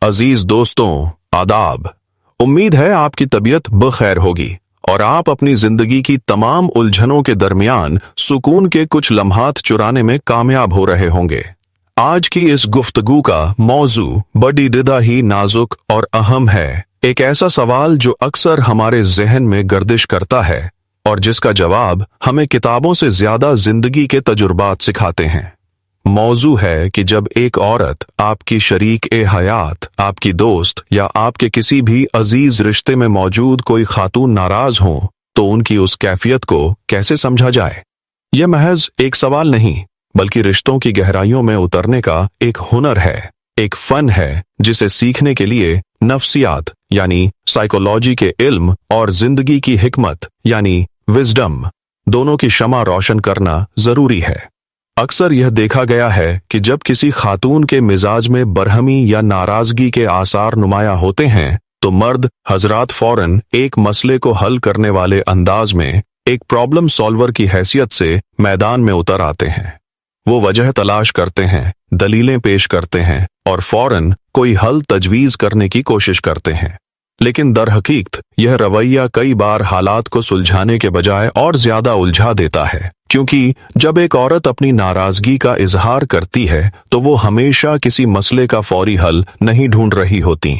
अजीज दोस्तों, आदाब। उम्मीद है आपकी तबीयत बखैर होगी और आप अपनी जिंदगी की तमाम उलझनों के दरमियान सुकून के कुछ लम्हात चुराने में कामयाब हो रहे होंगे। आज की इस गुफ्तगू का मौजू बड़ी दिदा ही नाजुक और अहम है। एक ऐसा सवाल जो अक्सर हमारे जहन में गर्दिश करता है और जिसका जवाब हमें किताबों से ज्यादा जिंदगी के तजुर्बात सिखाते हैं। मौजू है कि जब एक औरत आपकी शरीक ए हयात, आपकी दोस्त या आपके किसी भी अजीज रिश्ते में मौजूद कोई खातून नाराज हो तो उनकी उस कैफियत को कैसे समझा जाए। यह महज एक सवाल नहीं बल्कि रिश्तों की गहराइयों में उतरने का एक हुनर है, एक फन है जिसे सीखने के लिए नफ्सियात यानी साइकोलॉजी के इल्म और जिंदगी की हिकमत यानी विजडम दोनों की शमा रोशन करना जरूरी है। अक्सर यह देखा गया है कि जब किसी खातून के मिजाज में बरहमी या नाराजगी के आसार नुमाया होते हैं तो मर्द हजरात फौरन एक मसले को हल करने वाले अंदाज में एक प्रॉब्लम सॉल्वर की हैसियत से मैदान में उतर आते हैं। वो वजह तलाश करते हैं, दलीलें पेश करते हैं और फौरन कोई हल तजवीज करने की कोशिश करते हैं। लेकिन दरहकीकत यह रवैया कई बार हालात को सुलझाने के बजाय और ज्यादा उलझा देता है, क्योंकि जब एक औरत अपनी नाराजगी का इजहार करती है तो वो हमेशा किसी मसले का फौरी हल नहीं ढूंढ रही होती।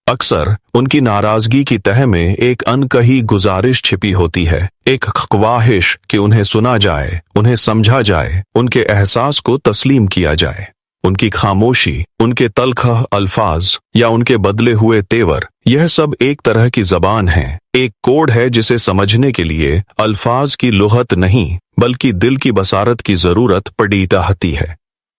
अक्सर उनकी नाराजगी की तह में एक अनकही गुजारिश छिपी होती है, एक ख्वाहिश कि उन्हें सुना जाए, उन्हें समझा जाए, उनके एहसास को तस्लीम किया जाए। उनकी खामोशी, उनके तलखा अल्फाज या उनके बदले हुए तेवर, यह सब एक तरह की जबान है, एक कोड है जिसे समझने के लिए अल्फाज की लुगत नहीं बल्कि दिल की बसारत की जरूरत पड़ीता हती है।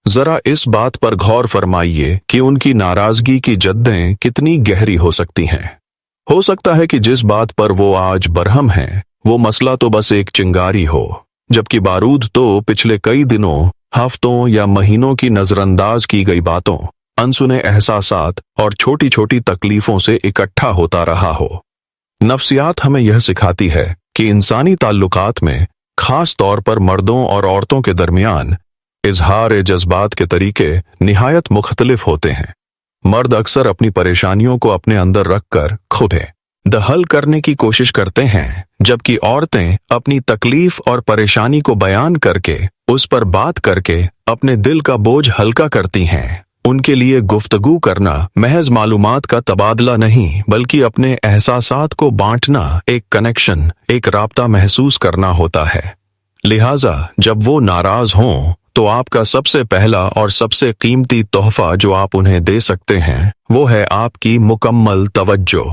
जरा इस बात पर गौर फरमाइए कि उनकी नाराजगी की जद्दें कितनी गहरी हो सकती हैं। हो सकता है कि जिस बात पर वो आज बरहम हैं वो मसला तो बस एक चिंगारी हो, जबकि बारूद तो पिछले कई दिनों, हफ्तों या महीनों की नजरअंदाज की गई बातों, अनसुने एहसासात और छोटी छोटी तकलीफों से इकट्ठा होता रहा हो। नफ्सियात हमें यह सिखाती है कि इंसानी ताल्लुकात में, खास तौर पर मर्दों और औरतों के दरमियान, इजहार जज्बात के तरीके निहायत मुख्तलिफ होते हैं। मर्द अक्सर अपनी परेशानियों को अपने अंदर रखकर खुद हल करने की कोशिश करते हैं, जबकि औरतें अपनी तकलीफ और परेशानी को बयान करके, उस पर बात करके अपने दिल का बोझ हल्का करती हैं। उनके लिए गुफ्तगू करना महज मालूमात का तबादला नहीं बल्कि अपने एहसासात को बांटना, एक कनेक्शन, एक राब्ता महसूस करना होता है। लिहाजा जब वो नाराज हों तो आपका सबसे पहला और सबसे कीमती तोहफा जो आप उन्हें दे सकते हैं वो है आपकी मुकम्मल तवज्जो।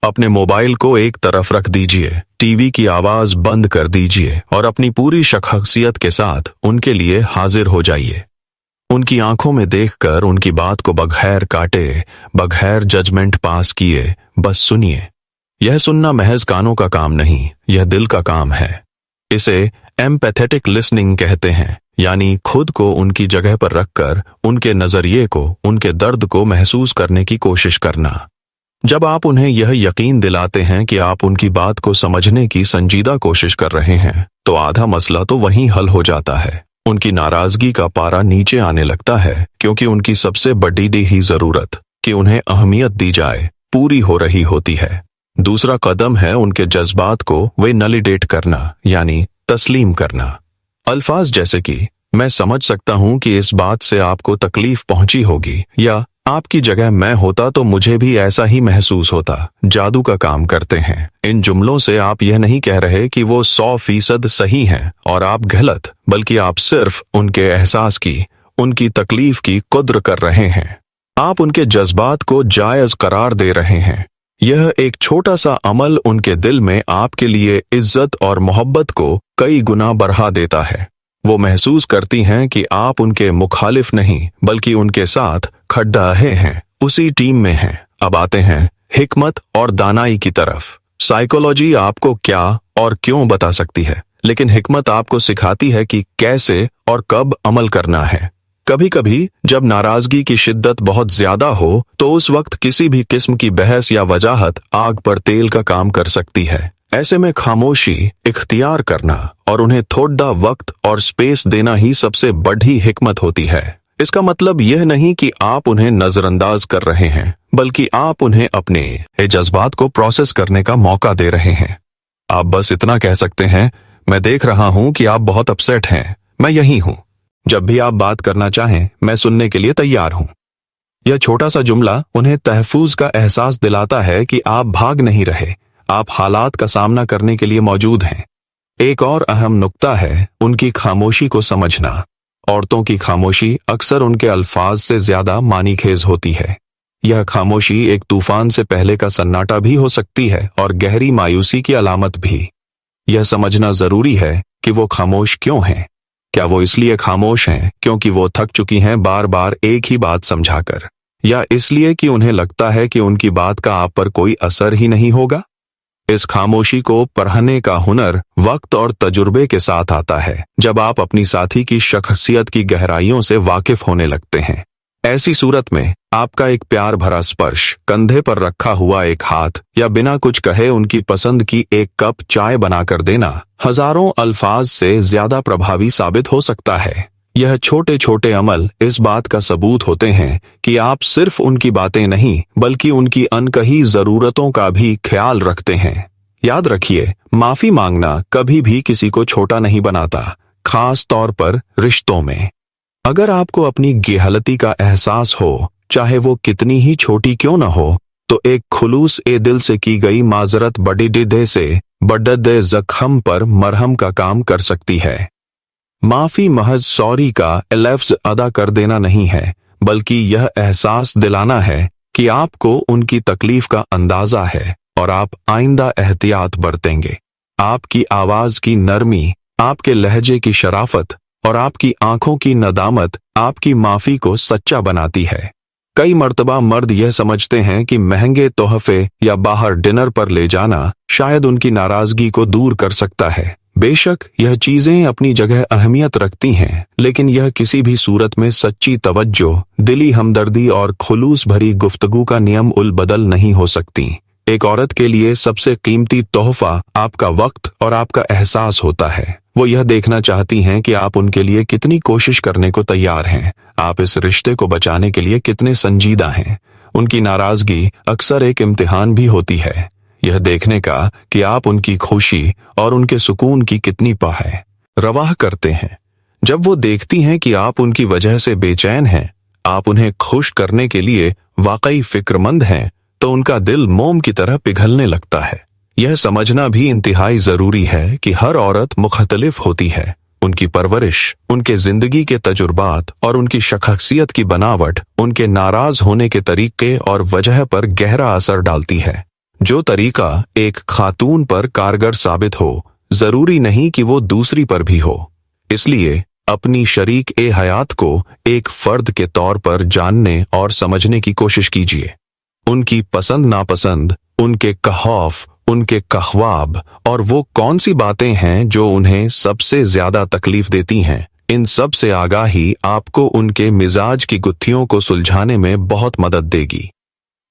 अपने मोबाइल को एक तरफ रख दीजिए, टीवी की आवाज बंद कर दीजिए और अपनी पूरी शख्सियत के साथ उनके लिए हाजिर हो जाइए। उनकी आंखों में देखकर उनकी बात को बगैर काटे, बगैर जजमेंट पास किए बस सुनिए। यह सुनना महज कानों का काम नहीं, यह दिल का काम है। इसे एम्पैथेटिक लिसनिंग कहते हैं, यानी खुद को उनकी जगह पर रखकर उनके नजरिए को, उनके दर्द को महसूस करने की कोशिश करना। जब आप उन्हें यह यकीन दिलाते हैं कि आप उनकी बात को समझने की संजीदा कोशिश कर रहे हैं तो आधा मसला तो वहीं हल हो जाता है। उनकी नाराजगी का पारा नीचे आने लगता है क्योंकि उनकी सबसे बड़ी ही जरूरत कि उन्हें अहमियत दी जाए पूरी हो रही होती है। दूसरा कदम है उनके जज्बात को वैलिडेट करना, यानी तस्लीम करना। अल्फाज जैसे कि मैं समझ सकता हूं कि इस बात से आपको तकलीफ पहुंची होगी, या आपकी जगह मैं होता तो मुझे भी ऐसा ही महसूस होता, जादू का काम करते हैं। इन जुमलों से आप यह नहीं कह रहे कि वो 100% सही हैं और आप गलत, बल्कि आप सिर्फ उनके एहसास की, उनकी तकलीफ की कद्र कर रहे हैं। आप उनके जज्बात को जायज करार दे रहे हैं। यह एक छोटा सा अमल उनके दिल में आपके लिए इज्जत और मोहब्बत को कई गुना बढ़ा देता है। वो महसूस करती हैं कि आप उनके मुखालिफ नहीं बल्कि उनके साथ खड़े हैं, उसी टीम में हैं। अब आते हैं हिकमत और दानाई की तरफ। साइकोलॉजी आपको क्या और क्यों बता सकती है, लेकिन हिकमत आपको सिखाती है कि कैसे और कब अमल करना है। कभी कभी जब नाराजगी की शिद्दत बहुत ज्यादा हो तो उस वक्त किसी भी किस्म की बहस या वजाहत आग पर तेल का काम कर सकती है। ऐसे में खामोशी इख्तियार करना और उन्हें थोड़ा वक्त और स्पेस देना ही सबसे बड़ी हिकमत होती है। इसका मतलब यह नहीं कि आप उन्हें नजरअंदाज कर रहे हैं, बल्कि आप उन्हें अपने जज्बात को प्रोसेस करने का मौका दे रहे हैं। आप बस इतना कह सकते हैं, मैं देख रहा हूं कि आप बहुत अपसेट हैं, मैं यहीं हूं। जब भी आप बात करना चाहें, मैं सुनने के लिए तैयार हूं। यह छोटा सा जुमला उन्हें तहफूज का एहसास दिलाता है कि आप भाग नहीं रहे, आप हालात का सामना करने के लिए मौजूद हैं। एक और अहम नुक्ता है उनकी खामोशी को समझना। औरतों की खामोशी अक्सर उनके अल्फाज से ज्यादा मानीखेज होती है। यह खामोशी एक तूफान से पहले का सन्नाटा भी हो सकती है और गहरी मायूसी की अलामत भी। यह समझना जरूरी है कि वो खामोश क्यों हैं। क्या वो इसलिए खामोश हैं क्योंकि वो थक चुकी हैं बार बार एक ही बात समझाकर, या इसलिए कि उन्हें लगता है कि उनकी बात का आप पर कोई असर ही नहीं होगा? इस खामोशी को पढ़ने का हुनर वक्त और तजुर्बे के साथ आता है, जब आप अपनी साथी की शख्सियत की गहराइयों से वाकिफ होने लगते हैं। ऐसी सूरत में आपका एक प्यार भरा स्पर्श, कंधे पर रखा हुआ एक हाथ, या बिना कुछ कहे उनकी पसंद की एक कप चाय बनाकर देना हजारों अल्फाज से ज्यादा प्रभावी साबित हो सकता है। यह छोटे छोटे अमल इस बात का सबूत होते हैं कि आप सिर्फ उनकी बातें नहीं, बल्कि उनकी अनकही जरूरतों का भी ख्याल रखते हैं। याद रखिए, माफी मांगना कभी भी किसी को छोटा नहीं बनाता, खास तौर पर रिश्तों में। अगर आपको अपनी गेहलती का एहसास हो, चाहे वो कितनी ही छोटी क्यों न हो, तो एक खुलूस ए दिल से की गई माजरत बड़ी दिदे से बड़े जख्म पर मरहम का काम कर सकती है। माफी महज सॉरी का लफ्ज अदा कर देना नहीं है, बल्कि यह एहसास दिलाना है कि आपको उनकी तकलीफ का अंदाजा है और आप आइंदा एहतियात बरतेंगे। आपकी आवाज की नरमी, आपके लहजे की शराफत और आपकी आंखों की नदामत आपकी माफी को सच्चा बनाती है। कई मर्तबा मर्द यह समझते हैं कि महंगे तोहफे या बाहर डिनर पर ले जाना शायद उनकी नाराजगी को दूर कर सकता है। बेशक यह चीजें अपनी जगह अहमियत रखती हैं, लेकिन यह किसी भी सूरत में सच्ची तवज्जो, दिली हमदर्दी और खुलूस भरी गुफ्तगू का नियम उल बदल नहीं हो सकती। एक औरत के लिए सबसे कीमती तोहफा आपका वक्त और आपका एहसास होता है। वो यह देखना चाहती हैं कि आप उनके लिए कितनी कोशिश करने को तैयार हैं, आप इस रिश्ते को बचाने के लिए कितने संजीदा हैं। उनकी नाराजगी अक्सर एक इम्तिहान भी होती है, यह देखने का कि आप उनकी खुशी और उनके सुकून की कितनी रवाह करते हैं। जब वो देखती हैं कि आप उनकी वजह से बेचैन हैं, आप उन्हें खुश करने के लिए वाकई फिक्रमंद हैं, तो उनका दिल मोम की तरह पिघलने लगता है। यह समझना भी इंतहाई जरूरी है कि हर औरत मुख्तलिफ होती है। उनकी परवरिश, उनके जिंदगी के तजुर्बात और उनकी शख्सियत की बनावट उनके नाराज होने के तरीके और वजह पर गहरा असर डालती है। जो तरीका एक खातून पर कारगर साबित हो, जरूरी नहीं कि वो दूसरी पर भी हो। इसलिए अपनी शरीक ए हयात को एक फर्द के तौर पर जानने और समझने की कोशिश कीजिए। उनकी पसंद नापसंद, उनके खौफ, उनके ख्वाब और वो कौन सी बातें हैं जो उन्हें सबसे ज्यादा तकलीफ देती हैं, इन सब से आगाही आपको उनके मिजाज की गुत्थियों को सुलझाने में बहुत मदद देगी।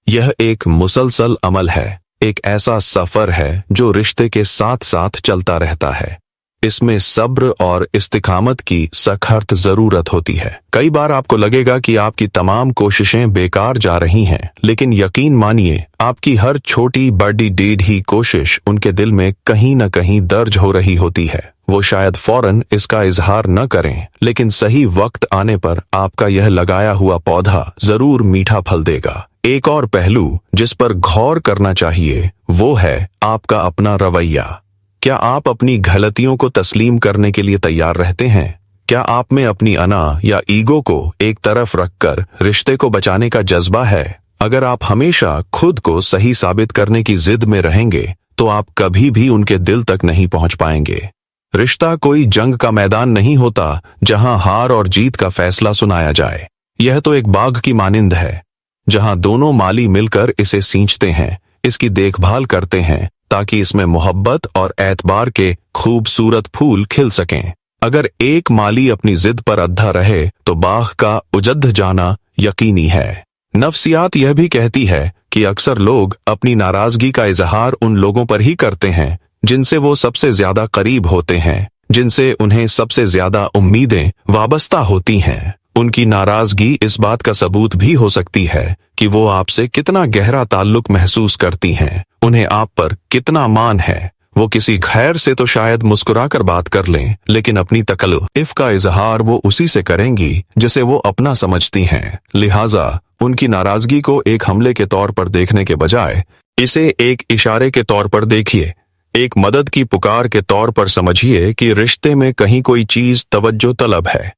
यह एक मुसलसल अमल है, एक ऐसा सफर है जो रिश्ते के साथ साथ चलता रहता है। इसमें सब्र और इस्तिकामत की सख्त जरूरत होती है। कई बार आपको लगेगा कि आपकी तमाम कोशिशें बेकार जा रही हैं, लेकिन यकीन मानिए, आपकी हर छोटी बड़ी टेढ़ी कोशिश उनके दिल में कहीं न कहीं दर्ज हो रही होती है। वो शायद फौरन इसका इजहार न करें, लेकिन सही वक्त आने पर आपका यह लगाया हुआ पौधा जरूर मीठा फल देगा। एक और पहलू जिस पर गौर करना चाहिए वो है आपका अपना रवैया। क्या आप अपनी गलतियों को तस्लीम करने के लिए तैयार रहते हैं? क्या आप में अपनी अना या ईगो को एक तरफ रखकर रिश्ते को बचाने का जज्बा है? अगर आप हमेशा खुद को सही साबित करने की जिद में रहेंगे तो आप कभी भी उनके दिल तक नहीं पहुंच पाएंगे। रिश्ता कोई जंग का मैदान नहीं होता जहां हार और जीत का फैसला सुनाया जाए। यह तो एक बाग की मानिंद है जहां दोनों माली मिलकर इसे सींचते हैं, इसकी देखभाल करते हैं ताकि इसमें मोहब्बत और एतबार के खूबसूरत फूल खिल सकें। अगर एक माली अपनी जिद पर अद्धा रहे तो बाग का उजड़ जाना यकीनी है। नफ्सियात यह भी कहती है कि अक्सर लोग अपनी नाराजगी का इजहार उन लोगों पर ही करते हैं जिनसे वो सबसे ज्यादा करीब होते हैं, जिनसे उन्हें सबसे ज्यादा उम्मीदें वाबस्ता होती हैं। उनकी नाराजगी इस बात का सबूत भी हो सकती है कि वो आपसे कितना गहरा ताल्लुक महसूस करती हैं, उन्हें आप पर कितना मान है। वो किसी गैर से तो शायद मुस्कुराकर बात कर लें, लेकिन अपनी तकल्लुफ़ का इजहार वो उसी से करेंगी जिसे वो अपना समझती हैं। लिहाजा उनकी नाराजगी को एक हमले के तौर पर देखने के बजाय इसे एक इशारे के तौर पर देखिए, एक मदद की पुकार के तौर पर समझिए कि रिश्ते में कहीं कोई चीज तवज्जो तलब है।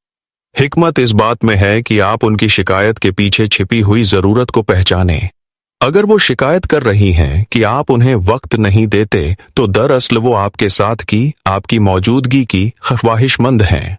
हिकमत इस बात में है कि आप उनकी शिकायत के पीछे छिपी हुई जरूरत को पहचानें। अगर वो शिकायत कर रही हैं कि आप उन्हें वक्त नहीं देते, तो दरअसल वो आपके साथ की, आपकी मौजूदगी की ख्वाहिशमंद हैं।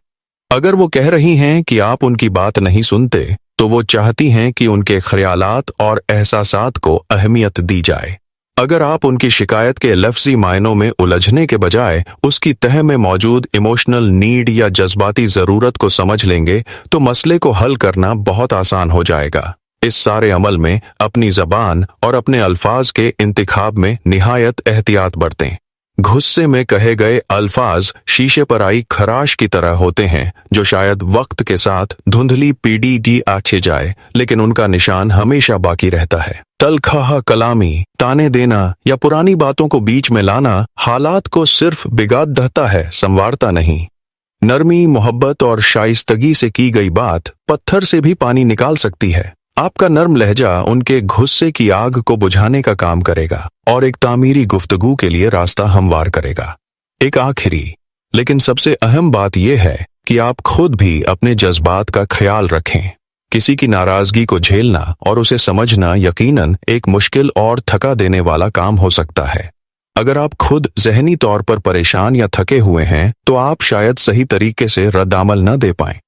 अगर वो कह रही हैं कि आप उनकी बात नहीं सुनते, तो वो चाहती हैं कि उनके ख्यालात और एहसासात को अहमियत दी जाए। अगर आप उनकी शिकायत के लफ्जी मायनों में उलझने के बजाय उसकी तह में मौजूद इमोशनल नीड या जज्बाती जरूरत को समझ लेंगे, तो मसले को हल करना बहुत आसान हो जाएगा। इस सारे अमल में अपनी जबान और अपने अल्फाज के इंतिखाब में निहायत एहतियात बरतें। गुस्से में कहे गए अल्फाज शीशे पर आई खराश की तरह होते हैं, जो शायद वक्त के साथ धुंधली पीढ़ी आछे जाए, लेकिन उनका निशान हमेशा बाकी रहता है। तलखाह कलामी, ताने देना या पुरानी बातों को बीच में लाना हालात को सिर्फ बिगाड़ देता है, संवारता नहीं। नरमी, मोहब्बत और शाइस्तगी से की गई बात पत्थर से भी पानी निकाल सकती है। आपका नर्म लहजा उनके गुस्से की आग को बुझाने का काम करेगा और एक तामीरी गुफ्तगू के लिए रास्ता हमवार करेगा। एक आखिरी लेकिन सबसे अहम बात यह है कि आप खुद भी अपने जज्बात का ख्याल रखें। किसी की नाराजगी को झेलना और उसे समझना यकीनन एक मुश्किल और थका देने वाला काम हो सकता है। अगर आप खुद ज़हनी तौर पर परेशान या थके हुए हैं, तो आप शायद सही तरीके से रद्दामल न दे पाएं।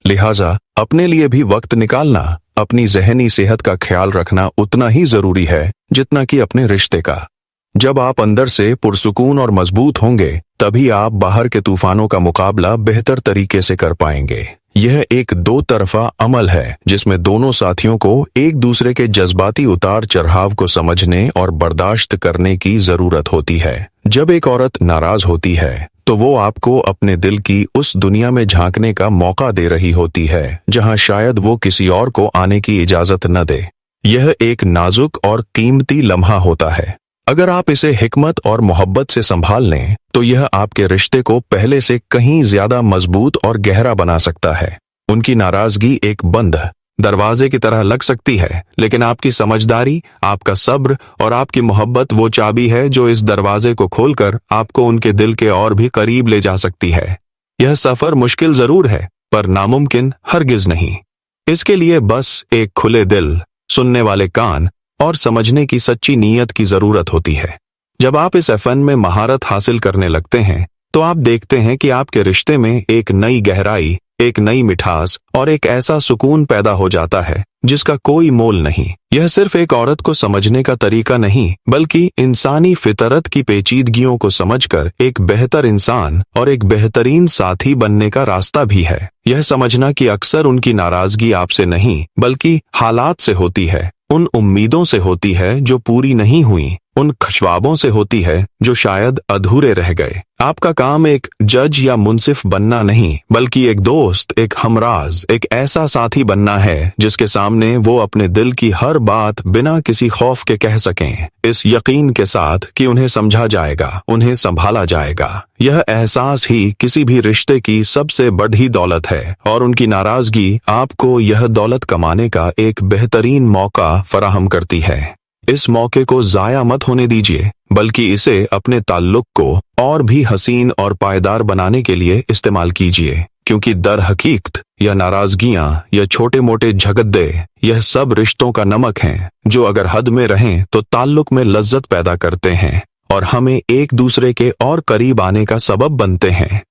लिहाजा अपने लिए भी वक्त निकालना, अपनी ज़हनी सेहत का ख्याल रखना उतना ही जरूरी है जितना कि अपने रिश्ते का। जब आप अंदर से पुरसुकून और मजबूत होंगे, तभी आप बाहर के तूफानों का मुकाबला बेहतर तरीके से कर पाएंगे। यह एक दो तरफा अमल है जिसमें दोनों साथियों को एक दूसरे के जज्बाती उतार चढ़ाव को समझने और बर्दाश्त करने की जरूरत होती है। जब एक औरत नाराज होती है, तो वो आपको अपने दिल की उस दुनिया में झांकने का मौका दे रही होती है जहां शायद वो किसी और को आने की इजाजत न दे। यह एक नाजुक और कीमती लम्हा होता है। अगर आप इसे हिकमत और मोहब्बत से संभाल लें, तो यह आपके रिश्ते को पहले से कहीं ज्यादा मजबूत और गहरा बना सकता है। उनकी नाराजगी एक बंद दरवाजे की तरह लग सकती है, लेकिन आपकी समझदारी, आपका सब्र और आपकी मोहब्बत वो चाबी है जो इस दरवाजे को खोलकर आपको उनके दिल के और भी करीब ले जा सकती है। यह सफर मुश्किल जरूर है, पर नामुमकिन हरगिज नहीं। इसके लिए बस एक खुले दिल, सुनने वाले कान और समझने की सच्ची नीयत की जरूरत होती है। जब आप इस फन में महारत हासिल करने लगते हैं, तो आप देखते हैं कि आपके रिश्ते में एक नई गहराई, एक नई मिठास और एक ऐसा सुकून पैदा हो जाता है जिसका कोई मोल नहीं। यह सिर्फ एक औरत को समझने का तरीका नहीं, बल्कि इंसानी फितरत की पेचीदगियों को समझकर एक बेहतर इंसान और एक बेहतरीन साथी बनने का रास्ता भी है। यह समझना कि अक्सर उनकी नाराजगी आपसे नहीं, बल्कि हालात से होती है, उन उम्मीदों से होती है जो पूरी नहीं हुई, उन ख्वाबों से होती है जो शायद अधूरे रह गए। आपका काम एक जज या मुंसिफ बनना नहीं, बल्कि एक दोस्त, एक हमराज, एक ऐसा साथी बनना है जिसके सामने वो अपने दिल की हर बात बिना किसी खौफ के कह सकें, इस यकीन के साथ कि उन्हें समझा जाएगा, उन्हें संभाला जाएगा। यह एहसास ही किसी भी रिश्ते की सबसे बड़ी दौलत है, और उनकी नाराजगी आपको यह दौलत कमाने का एक बेहतरीन मौका फराहम करती है। इस मौके को जाया मत होने दीजिए, बल्कि इसे अपने ताल्लुक को और भी हसीन और पायदार बनाने के लिए इस्तेमाल कीजिए, क्योंकि दर हकीकत यह नाराजगियां, यह छोटे मोटे झगड़े, यह सब रिश्तों का नमक हैं जो अगर हद में रहें तो ताल्लुक में लज्जत पैदा करते हैं और हमें एक दूसरे के और करीब आने का सबब बनते हैं।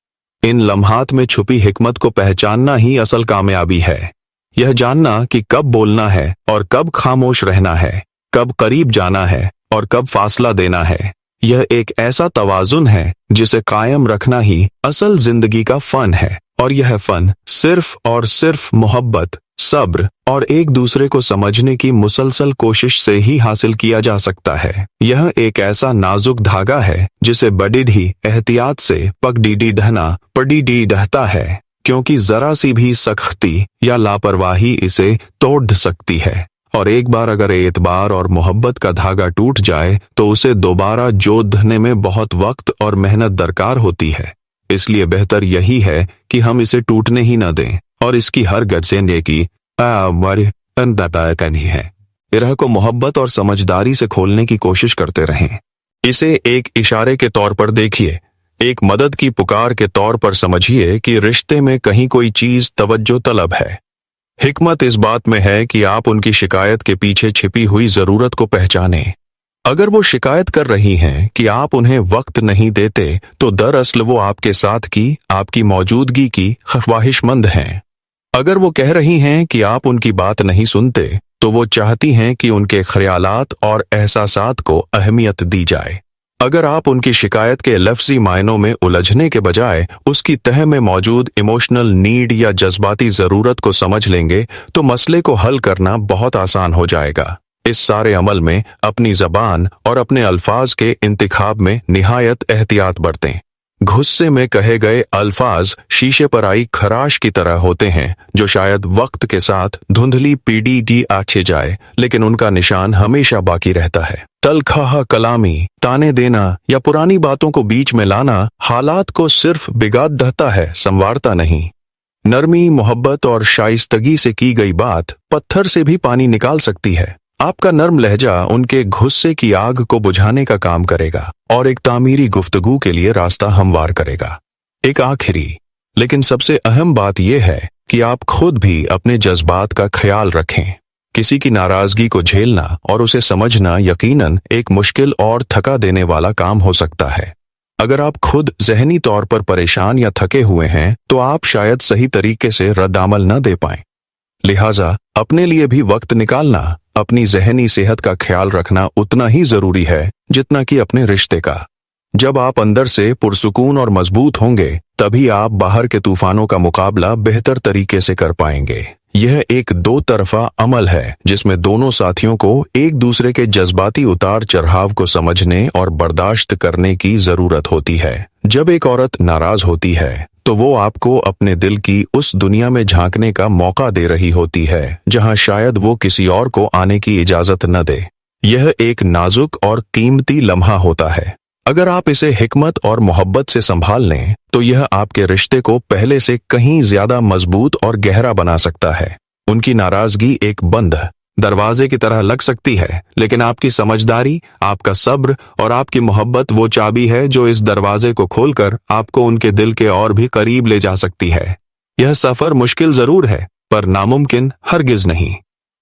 इन लम्हात में छुपी हिकमत को पहचानना ही असल कामयाबी है। यह जानना कि कब बोलना है और कब खामोश रहना है, कब करीब जाना है और कब फासला देना है। यह एक ऐसा तवाजुन है जिसे कायम रखना ही असल जिंदगी का फन है, और यह फन सिर्फ और सिर्फ मोहब्बत, सब्र और एक दूसरे को समझने की मुसलसल कोशिश से ही हासिल किया जा सकता है। यह एक ऐसा नाजुक धागा है जिसे बड़ी ही एहतियात से पगडीडी दहना पड़ीडी दहता है। क्योंकि जरा सी भी सख्ती या लापरवाही इसे तोड़ सकती है। और एक बार अगर एतबार और मोहब्बत का धागा टूट जाए तो उसे दोबारा जोड़ने में बहुत वक्त और मेहनत दरकार होती है। इसलिए बेहतर यही है कि हम इसे टूटने ही न दें और इसकी हर गजने की करनी है। इरह को मोहब्बत और समझदारी से खोलने की कोशिश करते रहें। इसे एक इशारे के तौर पर देखिए, एक मदद की पुकार के तौर पर समझिए कि रिश्ते में कहीं कोई चीज तवज्जो तलब है। हिकमत इस बात में है कि आप उनकी शिकायत के पीछे छिपी हुई जरूरत को पहचानें। अगर वो शिकायत कर रही हैं कि आप उन्हें वक्त नहीं देते, तो दरअसल वो आपके साथ की, आपकी मौजूदगी की ख्वाहिशमंद हैं। अगर वो कह रही हैं कि आप उनकी बात नहीं सुनते, तो वो चाहती हैं कि उनके ख्यालात और एहसासात को अहमियत दी जाए। अगर आप उनकी शिकायत के लफ्जी मायनों में उलझने के बजाय उसकी तह में मौजूद इमोशनल नीड या जज्बाती जरूरत को समझ लेंगे, तो मसले को हल करना बहुत आसान हो जाएगा। इस सारे अमल में अपनी जबान और अपने अल्फाज के इंतिखाब में निहायत एहतियात बरतें। गुस्से में कहे गए अल्फाज शीशे पर आई खराश की तरह होते हैं, जो शायद वक्त के साथ धुंधली पीढ़ी आछे जाए, लेकिन उनका निशान हमेशा बाकी रहता है। तलखाह कलामी, ताने देना या पुरानी बातों को बीच में लाना हालात को सिर्फ बिगाड़ देता है, संवारता नहीं। नरमी, मोहब्बत और शाइस्तगी से की गई बात पत्थर से भी पानी निकाल सकती है। आपका नर्म लहजा उनके गुस्से की आग को बुझाने का काम करेगा और एक तामीरी गुफ्तगू के लिए रास्ता हमवार करेगा। एक आखिरी लेकिन सबसे अहम बात यह है कि आप खुद भी अपने जज्बात का ख्याल रखें। किसी की नाराजगी को झेलना और उसे समझना यकीनन एक मुश्किल और थका देने वाला काम हो सकता है। अगर आप खुद ज़हनी तौर पर परेशान या थके हुए हैं, तो आप शायद सही तरीके से रद्दामल न दे पाएं। लिहाजा अपने लिए भी वक्त निकालना, अपनी ज़हनी सेहत का ख्याल रखना उतना ही जरूरी है जितना कि अपने रिश्ते का। जब आप अंदर से पुरसुकून और मजबूत होंगे, तभी आप बाहर के तूफानों का मुकाबला बेहतर तरीके से कर पाएंगे। यह एक दो तरफा अमल है जिसमें दोनों साथियों को एक दूसरे के जज्बाती उतार चढ़ाव को समझने और बर्दाश्त करने की जरूरत होती है। जब एक औरत नाराज होती है, तो वो आपको अपने दिल की उस दुनिया में झांकने का मौका दे रही होती है जहां शायद वो किसी और को आने की इजाजत न दे। यह एक नाजुक और कीमती लम्हा होता है। अगर आप इसे हिकमत और मोहब्बत से संभाल लें, तो यह आपके रिश्ते को पहले से कहीं ज्यादा मजबूत और गहरा बना सकता है। उनकी नाराजगी एक बंद दरवाजे की तरह लग सकती है, लेकिन आपकी समझदारी, आपका सब्र और आपकी मोहब्बत वो चाबी है जो इस दरवाजे को खोलकर आपको उनके दिल के और भी करीब ले जा सकती है। यह सफर मुश्किल जरूर है, पर नामुमकिन हरगिज नहीं।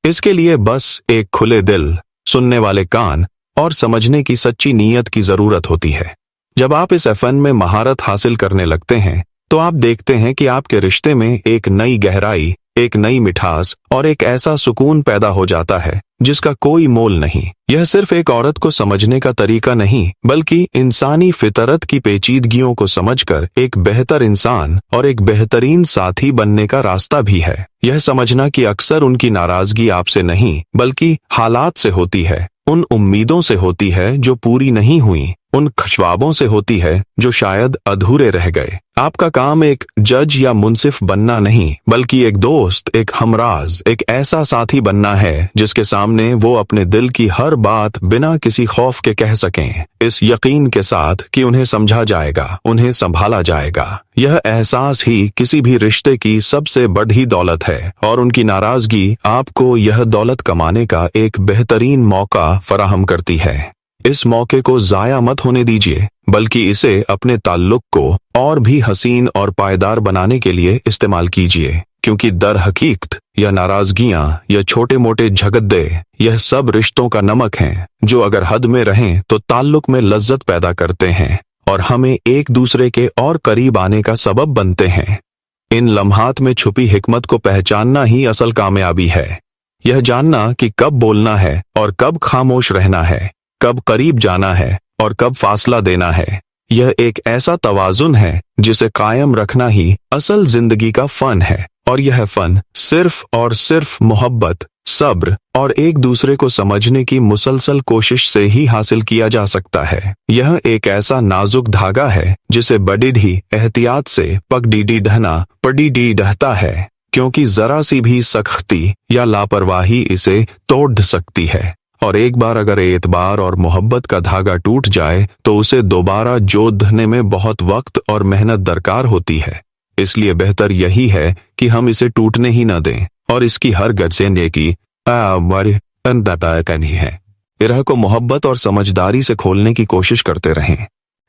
इसके लिए बस एक खुले दिल, सुनने वाले कान और समझने की सच्ची नीयत की जरूरत होती है। जब आप इस फन में महारत हासिल करने लगते हैं, तो आप देखते हैं कि आपके रिश्ते में एक नई गहराई, एक नई मिठास और एक ऐसा सुकून पैदा हो जाता है जिसका कोई मोल नहीं। यह सिर्फ एक औरत को समझने का तरीका नहीं, बल्कि इंसानी फितरत की पेचीदगियों को समझकर एक बेहतर इंसान और एक बेहतरीन साथी बनने का रास्ता भी है। यह समझना कि अक्सर उनकी नाराजगी आपसे नहीं, बल्कि हालात से होती है, उन उम्मीदों से होती है जो पूरी नहीं हुई, उन ख्वाबों से होती है जो शायद अधूरे रह गए। आपका काम एक जज या मुंसिफ बनना नहीं, बल्कि एक दोस्त, एक हमराज, एक ऐसा साथी बनना है जिसके सामने वो अपने दिल की हर बात बिना किसी खौफ के कह सकें, इस यकीन के साथ कि उन्हें समझा जाएगा, उन्हें संभाला जाएगा। यह एहसास ही किसी भी रिश्ते की सबसे बड़ी दौलत है और उनकी नाराजगी आपको यह दौलत कमाने का एक बेहतरीन मौका फराहम करती है। इस मौके को जाया मत होने दीजिए, बल्कि इसे अपने ताल्लुक को और भी हसीन और पायदार बनाने के लिए इस्तेमाल कीजिए, क्योंकि दर हकीकत यह नाराजगियां या छोटे मोटे झगड़े यह सब रिश्तों का नमक हैं, जो अगर हद में रहें तो ताल्लुक में लज्जत पैदा करते हैं और हमें एक दूसरे के और करीब आने का सबब बनते हैं। इन लम्हात में छुपी हिकमत को पहचानना ही असल कामयाबी है। यह जानना कि कब बोलना है और कब खामोश रहना है, कब करीब जाना है और कब फासला देना है, यह एक ऐसा तवाजुन है जिसे कायम रखना ही असल जिंदगी का फन है और यह फन सिर्फ और सिर्फ मोहब्बत, सब्र और एक दूसरे को समझने की मुसलसल कोशिश से ही हासिल किया जा सकता है। यह एक ऐसा नाजुक धागा है जिसे बड़ी ही एहतियात से पगडीडी ढहना पड़ीडी ढहता है, क्योंकि जरा सी भी सख्ती या लापरवाही इसे तोड़ सकती है। और एक बार अगर एतबार और मोहब्बत का धागा टूट जाए तो उसे दोबारा जोड़ने में बहुत वक्त और मेहनत दरकार होती है। इसलिए बेहतर यही है कि हम इसे टूटने ही न दें और इसकी हर गरजेने की करनी है। इरह को मोहब्बत और समझदारी से खोलने की कोशिश करते रहें,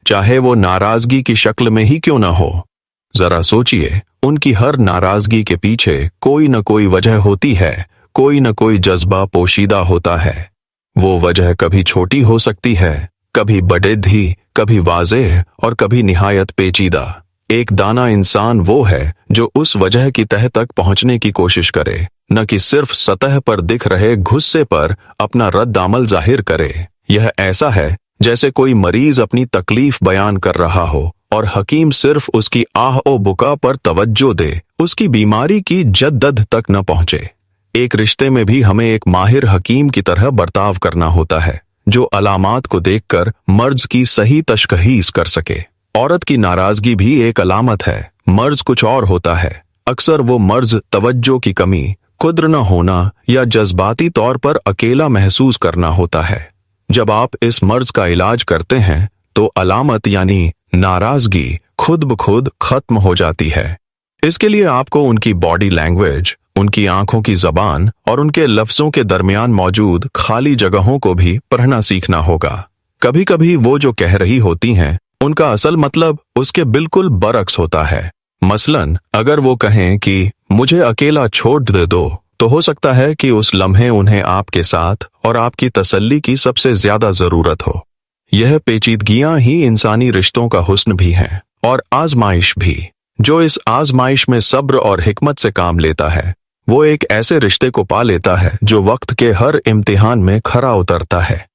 चाहे वो नाराजगी की शक्ल में ही क्यों न हो। जरा सोचिए, उनकी हर नाराजगी के पीछे कोई न कोई वजह होती है, कोई न कोई जज्बा पोशीदा होता है। वो वजह कभी छोटी हो सकती है, कभी बड़ेधी, कभी वाज़ेह और कभी निहायत पेचीदा। एक दाना इंसान वो है जो उस वजह की तह तक पहुंचने की कोशिश करे, न कि सिर्फ सतह पर दिख रहे गुस्से पर अपना रद्द-अमल जाहिर करे। यह ऐसा है जैसे कोई मरीज अपनी तकलीफ बयान कर रहा हो और हकीम सिर्फ उसकी आह ओ बुका पर तवज्जो दे, उसकी बीमारी की जद्दद तक न पहुंचे। एक रिश्ते में भी हमें एक माहिर हकीम की तरह बर्ताव करना होता है, जो अलामात को देखकर मर्ज की सही तशख़ीस कर सके। औरत की नाराजगी भी एक अलामत है, मर्ज कुछ और होता है। अक्सर वो मर्ज तवज्जो की कमी, कुद्र न होना या जज्बाती तौर पर अकेला महसूस करना होता है। जब आप इस मर्ज का इलाज करते हैं तो अलामत यानी नाराजगी खुद ब खुद खत्म हो जाती है। इसके लिए आपको उनकी बॉडी लैंग्वेज, उनकी आंखों की जबान और उनके लफ्जों के दरमियान मौजूद खाली जगहों को भी पढ़ना सीखना होगा। कभी कभी वो जो कह रही होती हैं उनका असल मतलब उसके बिल्कुल बरअक्स होता है। मसलन अगर वो कहें कि मुझे अकेला छोड़ दे दो, तो हो सकता है कि उस लम्हे उन्हें आपके साथ और आपकी तसल्ली की सबसे ज्यादा जरूरत हो। यह पेचीदगियां ही इंसानी रिश्तों का हुस्न भी हैं और आजमाइश भी। जो इस आजमाइश में सब्र और हिकमत से काम लेता है वो एक ऐसे रिश्ते को पा लेता है जो वक्त के हर इम्तिहान में खरा उतरता है।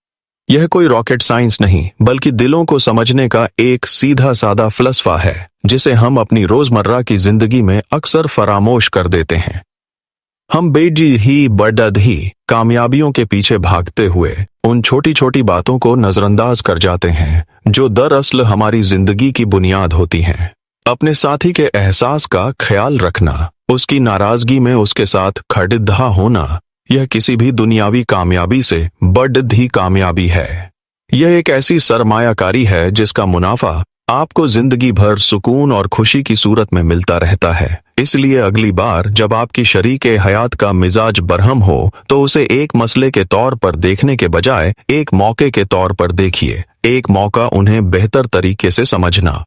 यह कोई रॉकेट साइंस नहीं, बल्कि दिलों को समझने का एक सीधा सादा फलसफा है जिसे हम अपनी रोजमर्रा की जिंदगी में अक्सर फरामोश कर देते हैं। हम बेजी ही बड़द ही कामयाबियों के पीछे भागते हुए उन छोटी छोटी बातों को नजरअंदाज कर जाते हैं जो दरअसल हमारी जिंदगी की बुनियाद होती हैं। अपने साथी के एहसास का ख्याल रखना, उसकी नाराजगी में उसके साथ खड़िद्धा होना, यह किसी भी दुनियावी कामयाबी से बड़ी कामयाबी है। यह एक ऐसी सरमायाकारी है जिसका मुनाफा आपको जिंदगी भर सुकून और खुशी की सूरत में मिलता रहता है। इसलिए अगली बार जब आपकी शरीके हयात का मिजाज बरहम हो तो उसे एक मसले के तौर पर देखने के बजाय एक मौके के तौर पर देखिए। एक मौका उन्हें बेहतर तरीके से समझना,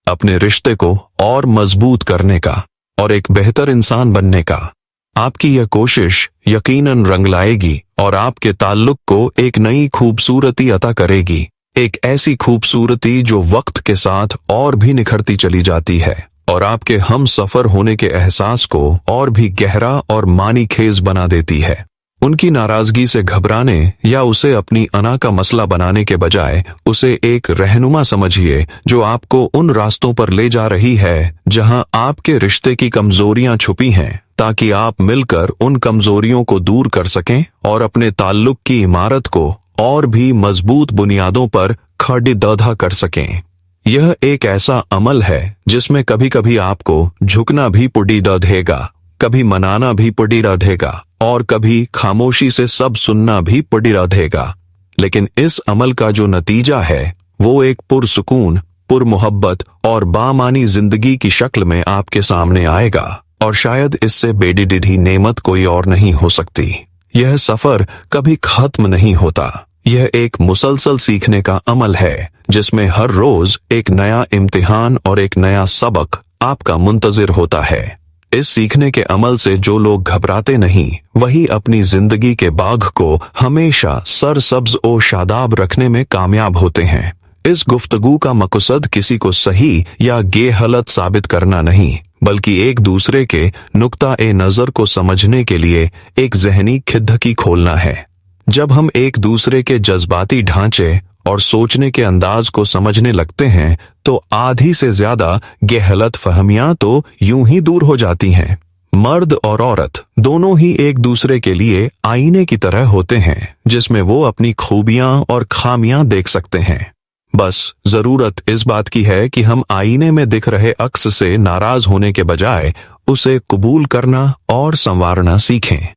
अपने रिश्ते को और मजबूत करने का और एक बेहतर इंसान बनने का। आपकी यह कोशिश यकीनन रंग लाएगी और आपके ताल्लुक को एक नई खूबसूरती अता करेगी, एक ऐसी खूबसूरती जो वक्त के साथ और भी निखरती चली जाती है और आपके हम सफर होने के एहसास को और भी गहरा और मानीखेज बना देती है। उनकी नाराजगी से घबराने या उसे अपनी अना का मसला बनाने के बजाय उसे एक रहनुमा समझिए जो आपको उन रास्तों पर ले जा रही है जहां आपके रिश्ते की कमजोरियां छुपी हैं, ताकि आप मिलकर उन कमजोरियों को दूर कर सकें और अपने ताल्लुक की इमारत को और भी मजबूत बुनियादों पर खड़िद्धा कर सकें। यह एक ऐसा अमल है जिसमें कभी कभी आपको झुकना भी पुड़ी रहेगा, कभी मनाना भी पुड़ी रहेगा और कभी खामोशी से सब सुनना भी पुड़ी रहेगा। लेकिन इस अमल का जो नतीजा है वो एक पुरसुकून, पुरमोहब्बत और बामानी जिंदगी की शक्ल में आपके सामने आएगा और शायद इससे बेडिडी नेमत कोई और नहीं हो सकती। यह सफर कभी खत्म नहीं होता। यह एक मुसलसल सीखने का अमल है जिसमें हर रोज एक नया इम्तिहान और एक नया सबक आपका मुंतजिर होता है। इस सीखने के अमल से जो लोग घबराते नहीं वही अपनी जिंदगी के बाग को हमेशा सरसब्ज और शादाब रखने में कामयाब होते हैं। इस गुफ्तगू का मकसद किसी को सही या गेहलत साबित करना नहीं, बल्कि एक दूसरे के नुक्ता-ए-नजर को समझने के लिए एक जहनी खिद्दकी खोलना है। जब हम एक दूसरे के जज्बाती ढांचे और सोचने के अंदाज को समझने लगते हैं तो आधी से ज्यादा गलत फहमियां तो यूं ही दूर हो जाती हैं। मर्द और औरत दोनों ही एक दूसरे के लिए आईने की तरह होते हैं, जिसमें वो अपनी खूबियां और खामियां देख सकते हैं। बस जरूरत इस बात की है कि हम आईने में दिख रहे अक्स से नाराज होने के बजाय उसे कबूल करना और संवारना सीखें।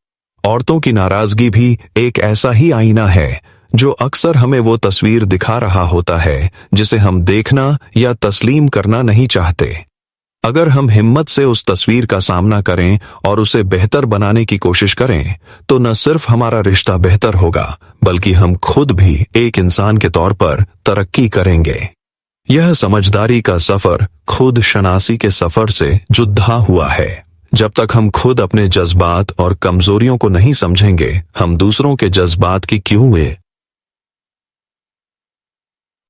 औरतों की नाराजगी भी एक ऐसा ही आईना है जो अक्सर हमें वो तस्वीर दिखा रहा होता है जिसे हम देखना या तस्लीम करना नहीं चाहते। अगर हम हिम्मत से उस तस्वीर का सामना करें और उसे बेहतर बनाने की कोशिश करें तो न सिर्फ हमारा रिश्ता बेहतर होगा बल्कि हम खुद भी एक इंसान के तौर पर तरक्की करेंगे। यह समझदारी का सफर खुद शनासी के सफर से जुदा हुआ है। जब तक हम खुद अपने जज्बात और कमजोरियों को नहीं समझेंगे, हम दूसरों के जज्बात की क्यों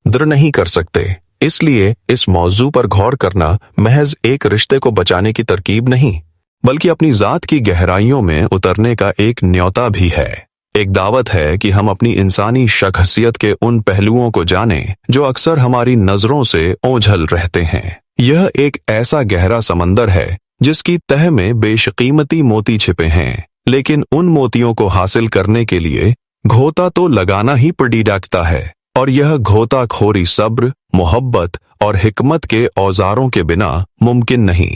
कदर नहीं कर सकते। इसलिए इस मौजू पर गौर करना महज एक रिश्ते को बचाने की तरकीब नहीं, बल्कि अपनी जात की गहराइयों में उतरने का एक न्योता भी है। एक दावत है कि हम अपनी इंसानी शख्सियत के उन पहलुओं को जानें जो अक्सर हमारी नजरों से ओझल रहते हैं। यह एक ऐसा गहरा समंदर है जिसकी तह में बेशकीमती मोती छिपे हैं, लेकिन उन मोतियों को हासिल करने के लिए घोता तो लगाना ही पड़ी डाकता है, और यह घोताखोरी सब्र, मोहब्बत और हिकमत के औजारों के बिना मुमकिन नहीं।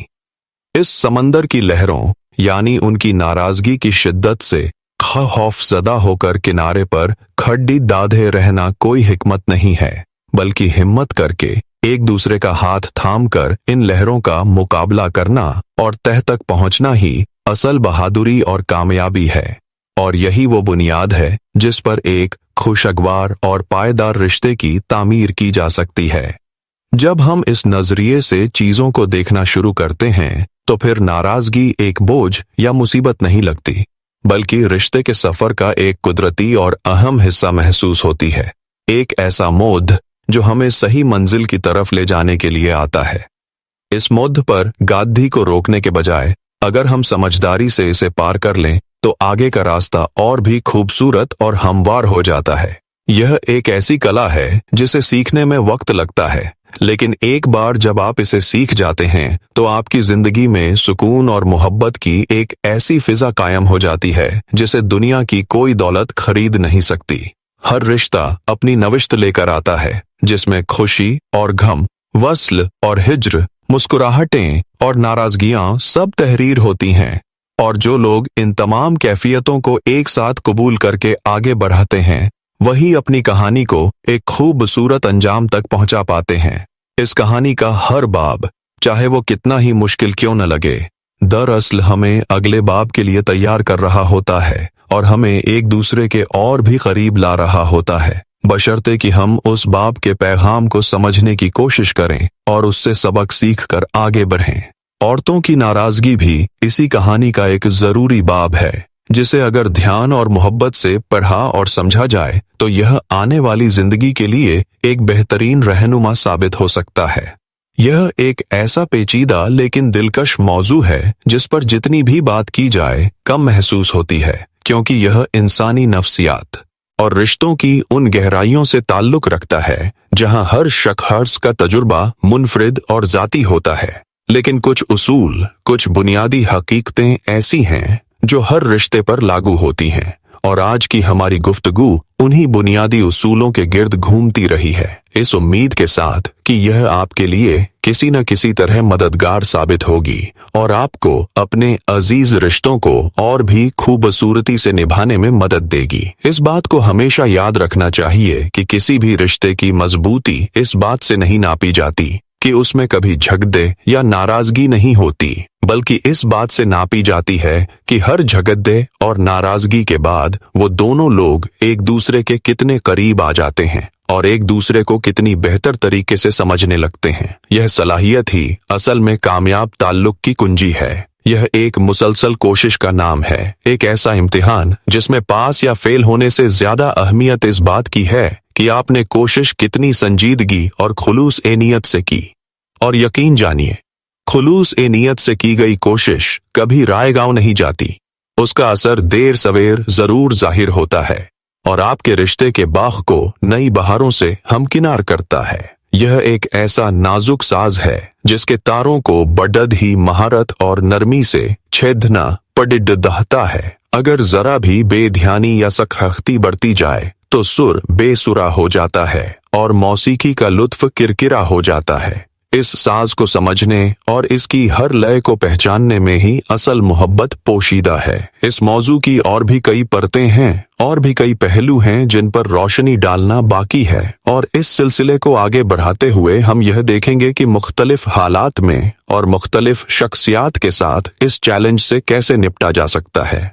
इस समंदर की लहरों यानी उनकी नाराजगी की शिद्दत से खौफजदा होकर किनारे पर खड्डी दाधे रहना कोई हिकमत नहीं है, बल्कि हिम्मत करके एक दूसरे का हाथ थामकर इन लहरों का मुकाबला करना और तह तक पहुंचना ही असल बहादुरी और कामयाबी है। और यही वो बुनियाद है जिस पर एक खुशगवार और पायदार रिश्ते की तामीर की जा सकती है। जब हम इस नजरिए से चीजों को देखना शुरू करते हैं तो फिर नाराजगी एक बोझ या मुसीबत नहीं लगती, बल्कि रिश्ते के सफर का एक कुदरती और अहम हिस्सा महसूस होती है। एक ऐसा मोद जो हमें सही मंजिल की तरफ ले जाने के लिए आता है। इस मोद पर गादी को रोकने के बजाय अगर हम समझदारी से इसे पार कर लें तो आगे का रास्ता और भी खूबसूरत और हमवार हो जाता है। यह एक ऐसी कला है जिसे सीखने में वक्त लगता है, लेकिन एक बार जब आप इसे सीख जाते हैं तो आपकी जिंदगी में सुकून और मोहब्बत की एक ऐसी फिजा कायम हो जाती है जिसे दुनिया की कोई दौलत खरीद नहीं सकती। हर रिश्ता अपनी नविश्त लेकर आता है जिसमें खुशी और गम, वस्ल और हिज्र, मुस्कुराहटें और नाराजगियां सब तहरीर होती हैं। और जो लोग इन तमाम कैफियतों को एक साथ कबूल करके आगे बढ़ाते हैं वही अपनी कहानी को एक खूबसूरत अंजाम तक पहुंचा पाते हैं। इस कहानी का हर बाब, चाहे वो कितना ही मुश्किल क्यों न लगे, दरअसल हमें अगले बाब के लिए तैयार कर रहा होता है और हमें एक दूसरे के और भी करीब ला रहा होता है, बशर्ते कि हम उस बाब के पैगाम को समझने की कोशिश करें और उससे सबक सीख कर आगे बढ़ें। औरतों की नाराजगी भी इसी कहानी का एक जरूरी बाब है, जिसे अगर ध्यान और मोहब्बत से पढ़ा और समझा जाए तो यह आने वाली जिंदगी के लिए एक बेहतरीन रहनुमा साबित हो सकता है। यह एक ऐसा पेचीदा लेकिन दिलकश मौजू है जिस पर जितनी भी बात की जाए कम महसूस होती है, क्योंकि यह इंसानी नफ्सियात और रिश्तों की उन गहराइयों से ताल्लुक रखता है जहां हर शख्स का तजुर्बा मुनफरिद और जाती होता है। लेकिन कुछ उसूल, कुछ बुनियादी हकीकतें ऐसी हैं जो हर रिश्ते पर लागू होती हैं, और आज की हमारी गुफ्तगू उन्हीं बुनियादी उसूलों के गिर्द घूमती रही है, इस उम्मीद के साथ कि यह आपके लिए किसी न किसी तरह मददगार साबित होगी और आपको अपने अजीज रिश्तों को और भी खूबसूरती से निभाने में मदद देगी। इस बात को हमेशा याद रखना चाहिए कि किसी भी रिश्ते की मजबूती इस बात से नहीं नापी जाती कि उसमें कभी झगड़े या नाराजगी नहीं होती, बल्कि इस बात से नापी जाती है कि हर झगड़े और नाराजगी के बाद वो दोनों लोग एक दूसरे के कितने करीब आ जाते हैं और एक दूसरे को कितनी बेहतर तरीके से समझने लगते हैं। यह सलाहियत ही असल में कामयाब ताल्लुक की कुंजी है। यह एक मुसलसल कोशिश का नाम है, एक ऐसा इम्तिहान जिसमें पास या फेल होने से ज्यादा अहमियत इस बात की है कि आपने कोशिश कितनी संजीदगी और खुलूस ए नियत से की। और यकीन जानिए, खुलूस ए नियत से की गई कोशिश कभी रायगांव नहीं जाती, उसका असर देर सवेर जरूर जाहिर होता है। और आपके रिश्ते के बाग को नई बहारों से हमकिनार करता है। यह एक ऐसा नाजुक साज है जिसके तारों को बड़द ही महारत और नरमी से छेदना पड़ता है। अगर जरा भी बेध्यानी या सख्ती बढ़ती जाए तो सुर बेसुरा हो जाता है और मौसीकी का लुत्फ किरकिरा हो जाता है। इस साज को समझने और इसकी हर लय को पहचानने में ही असल मोहब्बत पोशीदा है। इस मौजू की और भी कई परतें हैं और भी कई पहलू हैं जिन पर रोशनी डालना बाकी है, और इस सिलसिले को आगे बढ़ाते हुए हम यह देखेंगे कि मुख्तलिफ हालात में और मुख्तलिफ शख्सियात के साथ इस चैलेंज से कैसे निपटा जा सकता है।